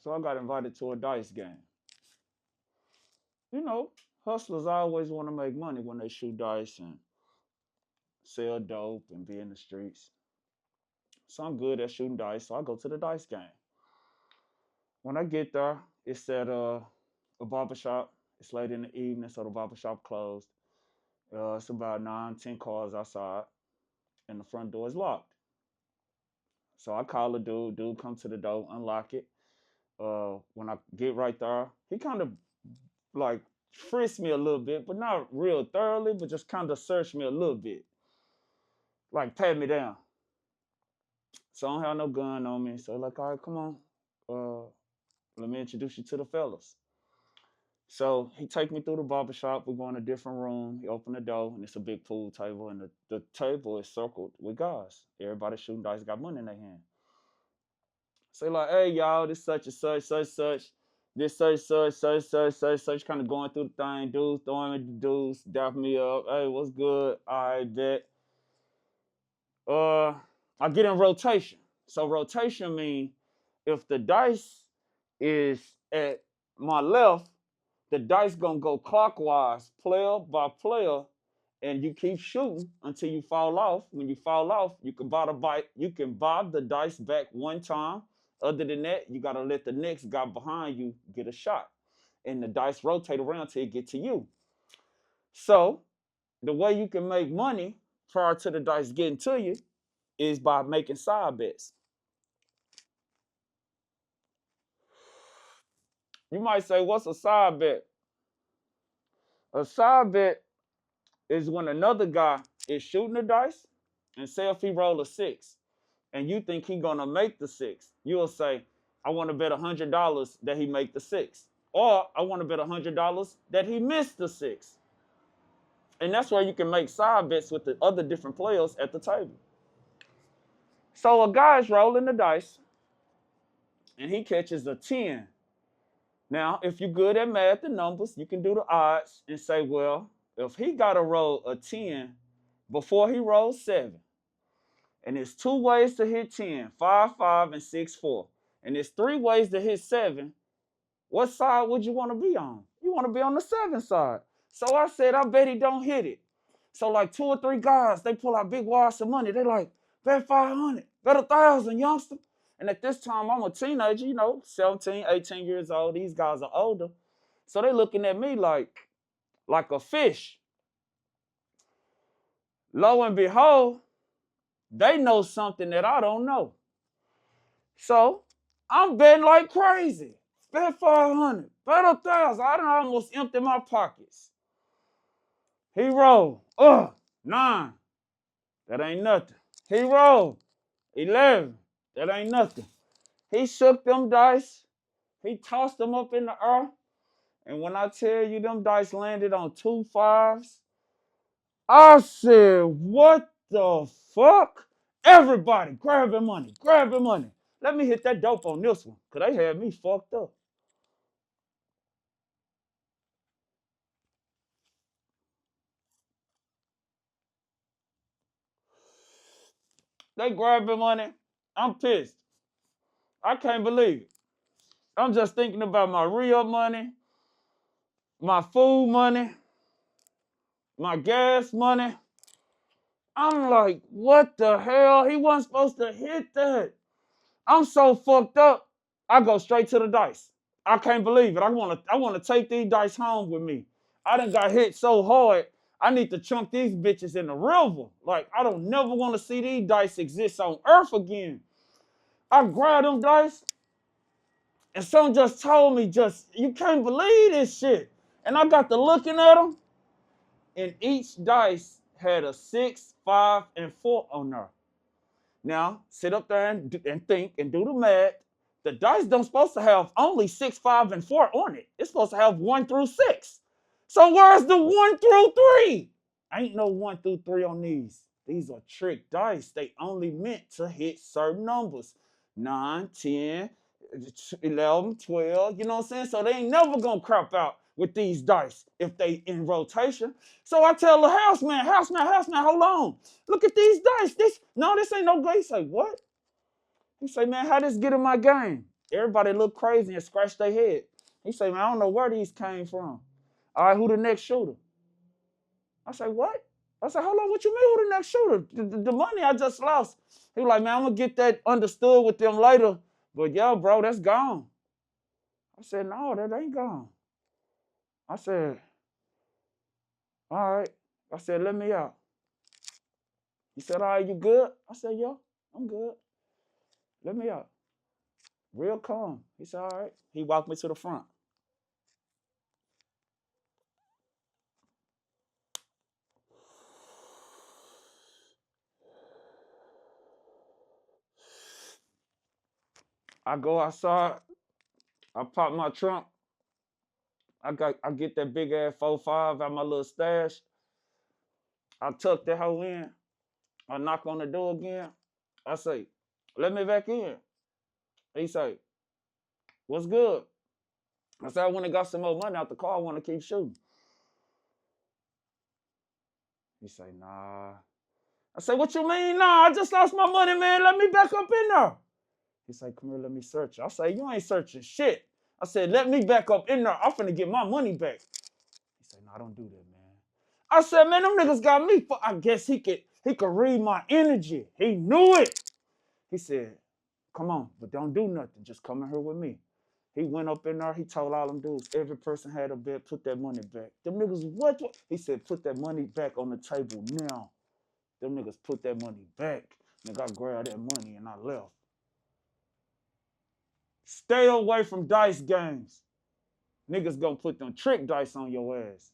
So I got invited to a dice game. You know, hustlers always want to make money when they shoot dice and sell dope and be in the streets. So I'm good at shooting dice, so I go to the dice game. When I get there, it's at a barber shop. It's late in the evening, so the barber shop closed. It's about 9, 10 cars outside, and the front door is locked. So I call the dude. Dude come to the door, unlock it. When I get right there, he kind of like frisked me a little bit, but not real thoroughly, but just kind of searched me a little bit, like pat me down. So I don't have no gun on me. So like, all right, come on, uh, let me introduce you to the fellas. So he take me through the barber shop. We go in a different room. He opened the door, and it's a big pool table, and the table is circled with guys. Everybody shooting dice, got money in their hand. So like, hey y'all, this such and such, such such, this such, kind of going through the thing. Dudes throwing me the dudes, dapping me up. Hey, what's good? I bet. Uh, I get in rotation. So rotation means if the dice is at my left, the dice gonna go clockwise, player by player, and you keep shooting until you fall off. When you fall off, you can bob the dice back one time. Other than that, you gotta let the next guy behind you get a shot, and the dice rotate around till it get to you. So the way you can make money prior to the dice getting to you is by making side bets. You might say, "What's a side bet?" A side bet is when another guy is shooting the dice, and say if he roll a six, and you think he gonna make the six, you'll say, "I want to bet $100 that he make the six," or "I want to bet $100 that he missed the six." And that's where you can make side bets with the other different players at the table. So a guy's rolling the dice, and he catches a 10. Now, if you're good at math and numbers, you can do the odds and say, well, if he got to roll a 10 before he rolls 7, and there's 2 ways to hit 10, 5, 5, and 6, 4, and there's 3 ways to hit 7, what side would you want to be on? You want to be on the 7 side. So I said, I bet he don't hit it. So like 2 or 3 guys, they pull out big wads of money. They like, bet 500, bet 1,000, youngster. And at this time, I'm a teenager, 17, 18 years old. These guys are older. So they looking at me like a fish. Lo and behold, they know something that I don't know. So I'm betting like crazy. Bet 500, bet 1,000. I done almost empty my pockets. He rolled, 9. That ain't nothing. He rolled, 11. That ain't nothing. He shook them dice. He tossed them up in the air. And when I tell you them dice landed on 2 5s, I said, what the fuck? Everybody grabbing money, grabbing money. Let me hit that dope on this one, because they had me fucked up. They grabbing money. I'm pissed. I can't believe it. I'm just thinking about my real money, my food money, my gas money. I'm like, what the hell? He wasn't supposed to hit that. I'm so fucked up. I go straight to the dice. I can't believe it. I wanna take these dice home with me. I done got hit so hard. I need to chunk these bitches in the river. Like, I don't never want to see these dice exist on earth again. I grabbed them dice, and someone just told me, you can't believe this shit. And I got to looking at them, and each dice had a 6, 5, and 4 on there. Now, sit up there and think and do the math. The dice don't supposed to have only 6, 5, and 4 on it. It's supposed to have 1 through 6. So where's the 1 through 3? Ain't no 1 through 3 on these. These are trick dice. They only meant to hit certain numbers. 9, 10, 11, 12, you know what I'm saying? So they ain't never gonna crap out with these dice if they in rotation. So I tell the houseman, hold on. Look at these dice. This ain't no good. He say, what? He say, man, how this get in my game? Everybody looked crazy and scratched their head. He said, man, I don't know where these came from. All right, who the next shooter? I said, what? I said, hold on, what you mean who the next shooter? The money I just lost. He was like, man, I'm going to get that understood with them later. But yo, bro, that's gone. I said, no, that ain't gone. I said, all right. I said, let me out. He said, all right, you good? I said, yo, I'm good. Let me out. Real calm. He said, all right. He walked me to the front. I go outside. I pop my trunk. I get that big ass 4.5 out my little stash. I tuck that hoe in. I knock on the door again. I say, let me back in. He say, what's good? I said, I went and got some more money out the car. I want to keep shooting. He say, nah. I say, what you mean, nah? I just lost my money, man. Let me back up in there. He say, come here, let me search. I say, you ain't searching shit. I said, let me back up in there. I'm finna get my money back. He said, no, don't do that, man. I said, man, them niggas got me. I guess he could read my energy. He knew it. He said, come on, but don't do nothing. Just come in here with me. He went up in there. He told all them dudes, every person had a bet, put that money back. Them niggas, what? He said, put that money back on the table now. Them niggas put that money back. Nigga, I grabbed that money and I left. Stay away from dice games. Niggas gonna put them trick dice on your ass.